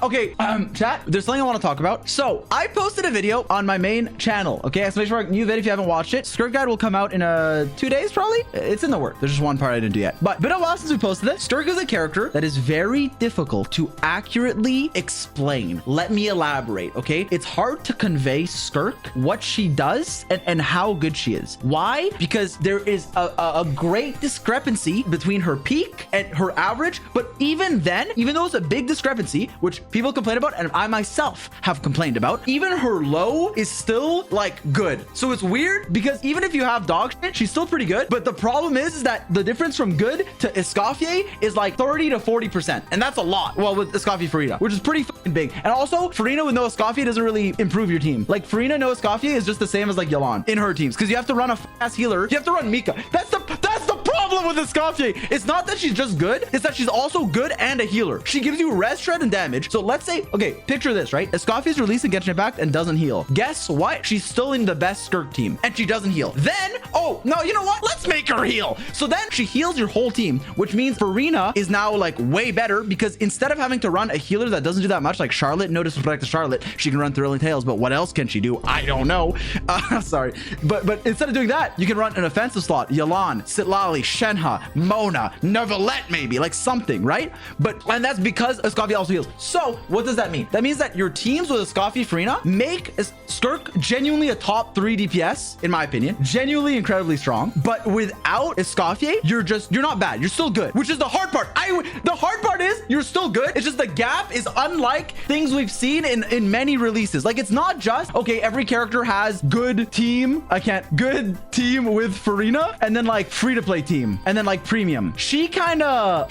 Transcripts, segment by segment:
Okay, chat, there's something I want to talk about. So I posted a video on my main channel. Okay, exclamation mark new vid if you haven't watched it. Skirk guide will come out in 2 days probably. It's in the work. There's just one part I didn't do yet, but been a while since we posted this. Skirk is a character that is very difficult to accurately explain. Let me elaborate. Okay, it's hard to convey Skirk, what she does, and how good she is. Why? Because there is a great discrepancy between her peak and her average. But even then, even though it's a big discrepancy, which people complain about and I myself have complained about, even her low is still like good. So it's weird because even if you have dog shit, she's still pretty good. But the problem is that the difference from good to Escoffier is like 30 to 40%. And that's a lot. Well, with Escoffier Farina, which is pretty fucking big. And also Farina with no Escoffier doesn't really improve your team. Like Farina no Escoffier is just the same as like Yelan in her teams. Because you have to run a ass healer. You have to run Mika. That's the problem with Escoffier. It's not that she's just good. It's that she's also good and a healer. She gives you res shred and damage. So let's say, okay, picture this, right? Escoffier is released in Genshin Impact and doesn't heal. Guess what? She's still in the best Skirk team and she doesn't heal. Then, oh, no, you know what? Let's make her heal. So then she heals your whole team, which means Farina is now like way better because instead of having to run a healer that doesn't do that much, like Charlotte, no disrespect to Charlotte, she can run Thrilling Tales, but what else can she do? I don't know. Sorry. But instead of doing that, you can run an offensive slot. Yelan, Sitlali, Shenhe, Mona, Neuvillette maybe, like something, right? And that's because Escoffier also heals. So what does that mean? That means that your teams with Escoffier Farina make Skirk genuinely a top 3 DPS, in my opinion. Genuinely incredibly strong. But without Escoffier, you're not bad. You're still good, which is the hard part. The hard part is you're still good. It's just the gap is unlike things we've seen in many releases. Like it's not just, okay, every character has good team. Good team with Farina and then like free to play team and then like premium. She kind of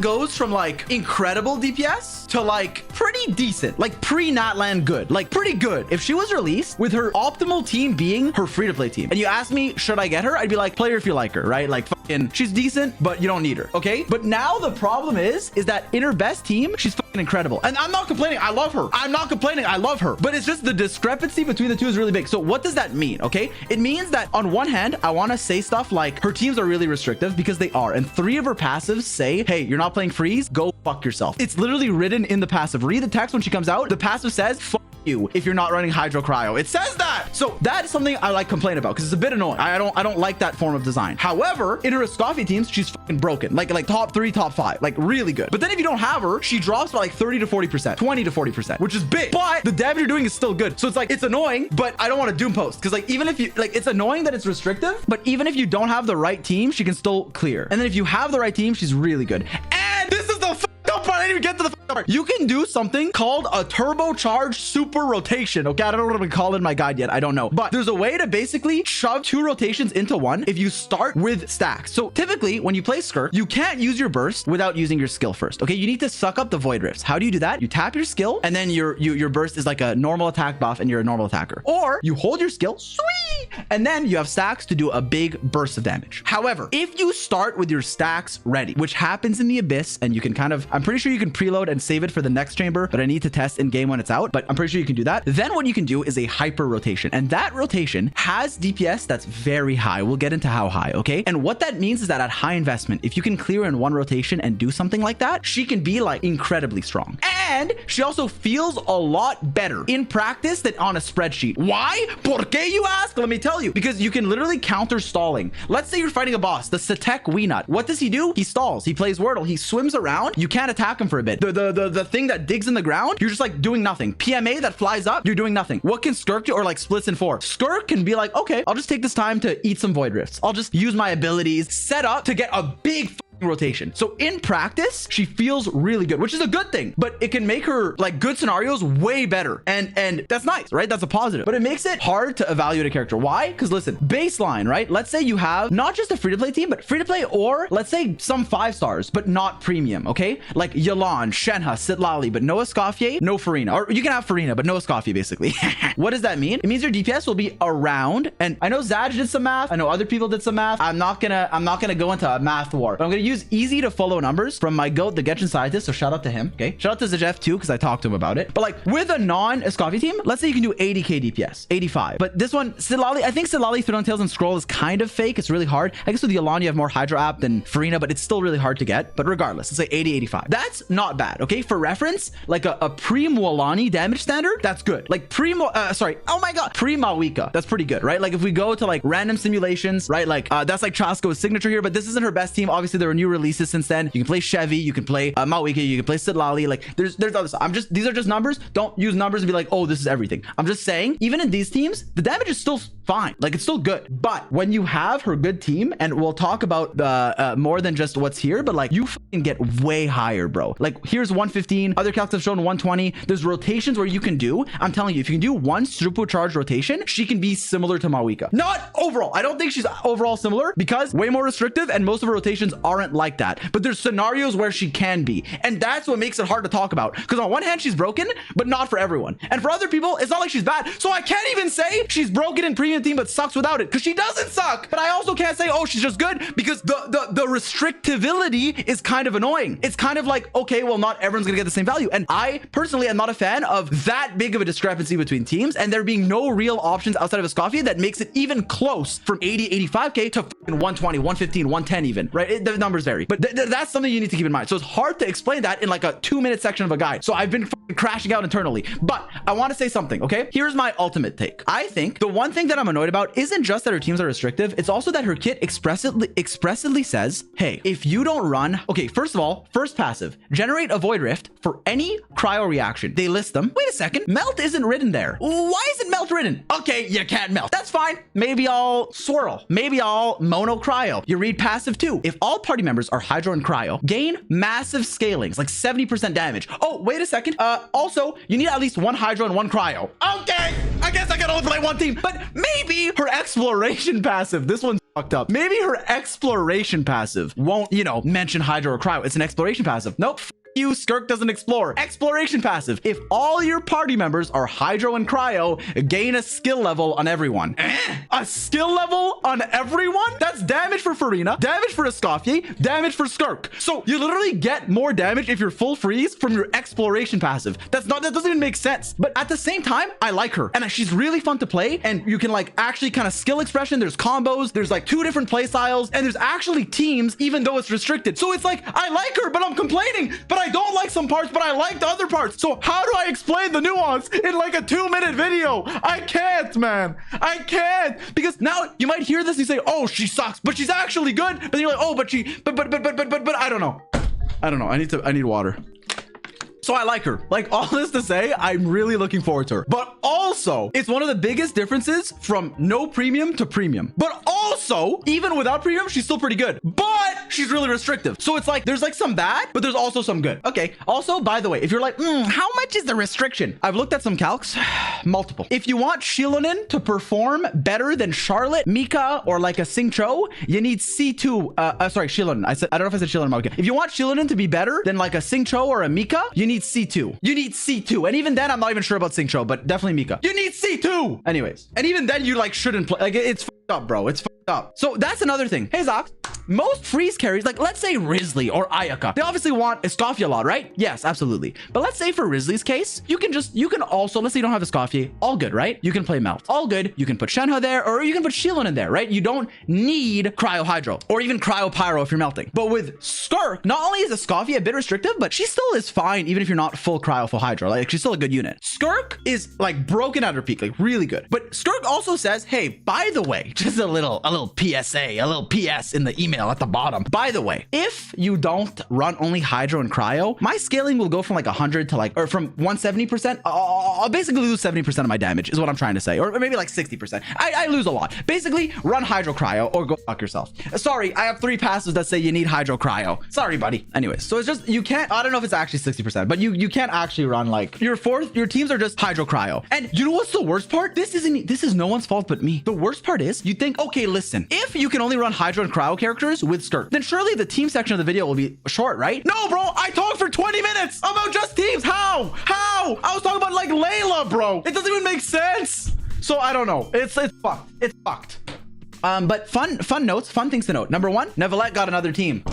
goes from like incredible DPS to like pretty decent, like pre-Natland good, like pretty good. If she was released with her optimal team being her free to play team and you ask me, should I get her? I'd be like, play her if you like her, right? Like fucking, she's decent, but you don't need her. Okay. But now the problem is that in her best team, she's fucking incredible. And I'm not complaining. I love her. I'm not complaining. I love her, but it's just the discrepancy between the two is really big. So what does that mean? Okay. It means that on one hand, I want to say stuff like her teams are really restrictive because they are. And 3 of her passives say, hey, you're not playing freeze. Go fuck yourself. It's literally written in the passive. Read the text when she comes out. The passive says, fuck you if you're not running Hydro Cryo. It says that. So that is something I like complain about because it's a bit annoying. I don't like that form of design. However, in her Escoffier teams, she's fucking broken. Like top 3, top 5, like really good. But then if you don't have her, she drops by like 30 to 40%, 20 to 40%, which is big. But the damage you're doing is still good. So it's like, it's annoying, but I don't want to doom post because like, even if you like, it's annoying that it's restrictive, but even if you don't have the right team, she can still clear. And then if you have the right team, she's really good. And this is the part. I didn't even get to the part. You can do something called a turbocharged super rotation. Okay, I don't know what I'm gonna call it in my guide yet. I don't know, but there's a way to basically shove 2 rotations into one if you start with stacks. So typically when you play Skirk, you can't use your burst without using your skill first. Okay, you need to suck up the void rifts. How do you do that? You tap your skill and then your burst is like a normal attack buff and you're a normal attacker. Or you hold your skill, sweet, and then you have stacks to do a big burst of damage. However, if you start with your stacks ready, which happens in the Abyss, and you can kind of, I'm pretty sure you can preload and save it for the next chamber, but I need to test in game when it's out, but I'm pretty sure you can do that. Then what you can do is a hyper rotation, and that rotation has DPS that's very high. We'll get into how high, okay? And what that means is that at high investment, if you can clear in one rotation and do something like that, she can be like incredibly strong. And she also feels a lot better in practice than on a spreadsheet. Why? ¿Por qué, you ask? Let me tell you. Because you can literally counter stalling. Let's say you're fighting a boss, the Satek Weenut. What does he do? He stalls. He plays Wordle. He swims around. You can't attack him for a bit. The thing that digs in the ground, you're just like doing nothing. PMA that flies up, you're doing nothing. What can Skirk do? Or like splits in 4. Skirk can be like, okay, I'll just take this time to eat some void rifts. I'll just use my abilities, set up to get a big rotation. So in practice, she feels really good, which is a good thing, but it can make her like good scenarios way better. And that's nice, right? That's a positive, but it makes it hard to evaluate a character. Why? Because listen, baseline, right? Let's say you have not just a free-to-play team, but free-to-play, or let's say some 5 stars, but not premium, okay? Like Yelan, Shenhe, Sitlali, but no Escoffier, no Farina. Or you can have Farina, but no Escoffier, basically. What does that mean? It means your DPS will be around, and I know Zaj did some math. I know other people did some math. I'm not gonna go into a math war, but I'm gonna use use easy to follow numbers from my goat, the Genshin scientist. So shout out to him. Okay. Shout out to Zajef too, because I talked to him about it. But like with a non-Escoffier team, let's say you can do 80k DPS, 85. But this one, Silali, I think Silali, Throne Tails, and Scroll is kind of fake. It's really hard. I guess with the Alon, you have more Hydro app than Farina, but it's still really hard to get. But regardless, let's say 80, 85. That's not bad. Okay. For reference, like a pre-Mualani damage standard, that's good. Like pre-Mawika, that's pretty good, right? Like if we go to like random simulations, right? Like that's like Chasko's signature here, but this isn't her best team. Obviously, there were new releases since then. You can play Chevy, you can play Mawika, you can play Sidlali. Like there's other stuff. These are just numbers. Don't use numbers and be like, oh, this is everything. I'm just saying, even in these teams, the damage is still fine. Like it's still good. But when you have her good team, and we'll talk about the more than just what's here, but like you fucking get way higher, bro. Like here's 115. Other calcs have shown 120. There's rotations where you can do. I'm telling you, if you can do one Turbocharged rotation, she can be similar to Mawika. Not overall. I don't think she's overall similar because way more restrictive, and most of her rotations aren't like that. But there's scenarios where she can be, and that's what makes it hard to talk about. Because on one hand, she's broken, but not for everyone. And for other people, it's not like she's bad. So I can't even say she's broken in premium team, but sucks without it, because she doesn't suck. But I also can't say, oh, she's just good, because the restrictability is kind of annoying. It's kind of like, okay, well, not everyone's gonna get the same value. And I personally am not a fan of that big of a discrepancy between teams, and there being no real options outside of Escoffier that makes it even close from 80, 85k to 120, 115, 110 even, right? The numbers vary, but that's something you need to keep in mind. So it's hard to explain that in like a 2-minute section of a guide. So I've been crashing out internally, but I want to say something, okay? Here's my ultimate take. I think the one thing that I'm annoyed about isn't just that her teams are restrictive, it's also that her kit expressively says, hey, if you don't run, okay, first of all, first passive, generate a Void Rift for any cryo reaction. They list them. Wait a second, melt isn't written there. Why isn't melt written? Okay, you can't melt. That's fine. Maybe I'll swirl. Maybe I'll mono cryo. You read passive too. If all party members are hydro and cryo, gain massive scalings, like 70% damage. Oh, wait a second. Also, you need at least one hydro and one cryo. Okay, I guess I can only play one team, but maybe her exploration passive, this one's fucked up. Maybe her exploration passive won't, you know, mention hydro or cryo. It's an exploration passive. Nope. You, Skirk doesn't explore. Exploration passive. If all your party members are hydro and cryo, gain a skill level on everyone. A skill level on everyone? That's damage for Farina, damage for Escoffier, damage for Skirk. So you literally get more damage if you're full freeze from your exploration passive. That doesn't even make sense. But at the same time, I like her, and she's really fun to play, and you can like actually kind of skill expression. There's combos, there's like 2 different play styles, and there's actually teams, even though it's restricted. So it's like, I like her, but I'm complaining, but I don't like some parts, but I like the other parts. So how do I explain the nuance in like a 2-minute video? I can't, man. I can't, because now you might hear this and you say, oh, she sucks, but she's actually good. But then you're like, oh, but I don't know. I need water. So I like her. Like, all this to say, I'm really looking forward to her. But also, it's one of the biggest differences from no premium to premium. But also, even without premium, she's still pretty good. But she's really restrictive. So it's like, there's like some bad, but there's also some good. Okay. Also, by the way, if you're like, how much is the restriction? I've looked at some calcs, multiple. If you want Shilonin to perform better than Charlotte, Mika, or like a Xingqiu, you need C2. Sorry, Shilonin. I don't know if I said Shilonin. Okay. If you want Shilonin to be better than like a Xingqiu or a Mika, you need C2. You need C2. And even then, I'm not even sure about Xingqiu, but definitely Mika. You need C2. Anyways. And even then, you like shouldn't play. Like, it's fucked up, bro. It's fucked up. So that's another thing. Hey, Zox. Most freeze carries, like let's say Risley or Ayaka, they obviously want Escoffier a lot, right? Yes, absolutely. But let's say for Risley's case, you can also, let's say you don't have Escoffier, all good, right? You can play Melt, all good. You can put Shenhe there, or you can put Shilon in there, right? You don't need Cryo Hydro or even Cryo Pyro if you're melting. But with Skirk, not only is Escoffier a bit restrictive, but she still is fine even if you're not full Cryo, full Hydro. Like, she's still a good unit. Skirk is like broken at her peak, like really good. But Skirk also says, hey, by the way, just a little PSA, a little PS in the email at the bottom. By the way, if you don't run only Hydro and Cryo, my scaling will go from like 100 to like, or from 170%. I'll basically lose 70% of my damage is what I'm trying to say. Or maybe like 60%. I lose a lot. Basically, run Hydro Cryo or go fuck yourself. Sorry, I have 3 passives that say you need Hydro Cryo. Sorry, buddy. Anyways, so it's just, you can't, I don't know if it's actually 60%, but you can't actually run like your teams are just Hydro Cryo. And you know what's the worst part? This is no one's fault but me. The worst part is you think, okay, listen, if you can only run Hydro and Cryo characters with Skirk, then surely the team section of the video will be short, right? No, bro, I talked for 20 minutes about just teams. How? I was talking about like Layla, bro. It doesn't even make sense. So I don't know. It's fucked. It's fucked. But fun notes, fun things to note. Number 1, Nevalette got another team.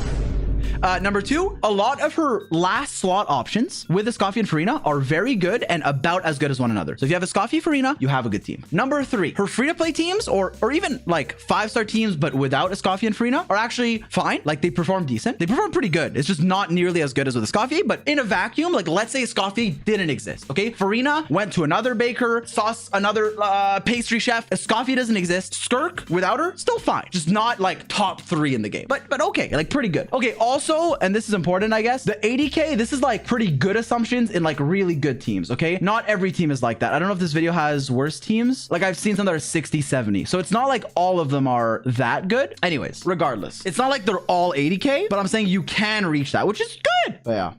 Number 2, a lot of her last slot options with Escoffier and Farina are very good and about as good as one another. So if you have Escoffier, Farina, you have a good team. Number 3, her free-to-play teams or even like 5-star teams, but without Escoffier and Farina are actually fine. Like they perform decent. They perform pretty good. It's just not nearly as good as with Escoffier, but in a vacuum, like let's say Escoffier didn't exist. Okay. Farina went to another baker, sauce, another pastry chef. Escoffier doesn't exist. Skirk without her, still fine. Just not like top 3 in the game, but okay, like pretty good. Okay. Also, and this is important, I guess, the 80K, this is like pretty good assumptions in like really good teams. Okay. Not every team is like that. I don't know if this video has worse teams. Like I've seen some that are 60, 70. So it's not like all of them are that good. Anyways, regardless, it's not like they're all 80K, but I'm saying you can reach that, which is good. But yeah.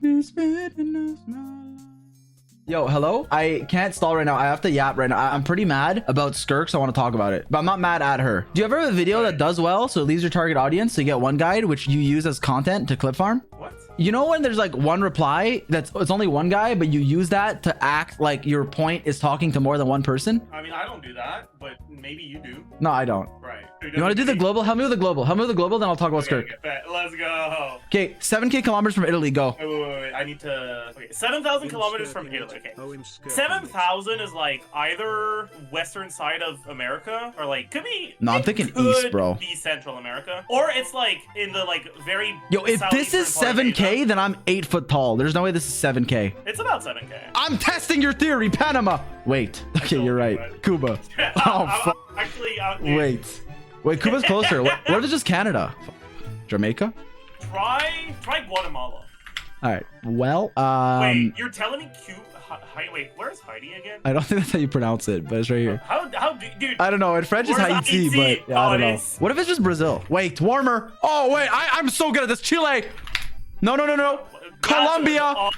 Yo, hello? I can't stall right now. I have to yap right now. I'm pretty mad about Skirk, so I want to talk about it. But I'm not mad at her. Do you ever have a video that does well, so it leaves your target audience, so you get one guide, which you use as content to clip farm? What? You know when there's like one reply it's only one guy, but you use that to act like your point is talking to more than one person? I mean, I don't do that, but maybe you do. No, I don't. Right. You want to do the global? Help me with the global. Help me with the global, then I'll talk about Skirk. Okay, let's go. Okay, 7K kilometers from Italy, go. Wait. I need to... Okay, 7,000 kilometers from Italy. Okay. 7,000 is like either western side of America or like could be... No, I'm thinking east, bro. Be Central America. Or it's like in the like very... Yo, if this is 7K, then I'm 8 foot tall. There's no way this is 7K. It's about 7K. I'm testing your theory, Panama. Wait. Okay, you're right. Cuba. Oh, fuck. Actually, Wait, Cuba's closer. What if it's just Canada? Jamaica? Try Guatemala. All right. Well, wait, you're telling me Cuba? Wait, where's Heidi again? I don't think that's how you pronounce it, but it's right here. Dude? I don't know. In French, it's Haiti, but yeah, I don't know. What if it's just Brazil? Wait, warmer. Oh, wait, I'm so good at this. Chile. No. Colombia.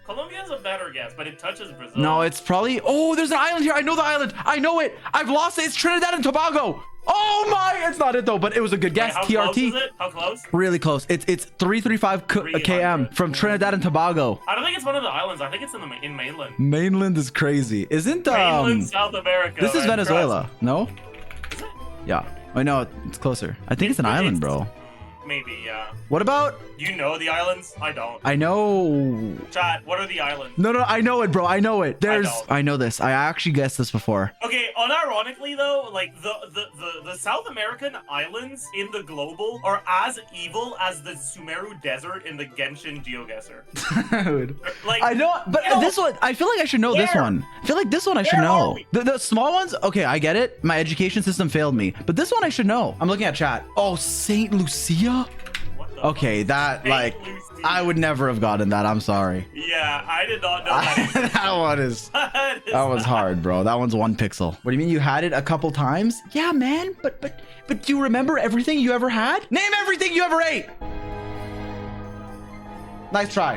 Colombia's a better guess, but it touches Brazil. No, it's probably... Oh, there's an island here. I know the island. I know it. I've lost it. It's Trinidad and Tobago. Oh my! It's not it though, but it was a good guess. Wait, TRT. Close is it? How close? Really close. It's 335 km from Trinidad and Tobago. I don't think it's one of the islands. I think it's in mainland. Mainland is crazy. Isn't mainland South America? This is Venezuela. No? Is it? Yeah. Oh no, it's closer. I think it's an island, bro. Maybe, yeah. What about... You know the islands? I don't. I know... Chat, what are the islands? No, I know it, bro. I know it. I know this. I actually guessed this before. Okay, unironically though, like the South American islands in the global are as evil as the Sumeru Desert in the Genshin Geoguessr. Dude. Like, I know, but this one, I feel like I should know this one. I feel like this one I should know. The small ones, okay, I get it. My education system failed me, but this one I should know. I'm looking at chat. Oh, St. Lucia? Okay, that, like, I would never have gotten that. I'm sorry. Yeah, I did not know that. that was hard, bro. That one's 1 pixel. What do you mean you had it a couple times? Yeah, man, but do you remember everything you ever had? Name everything you ever ate. Nice try.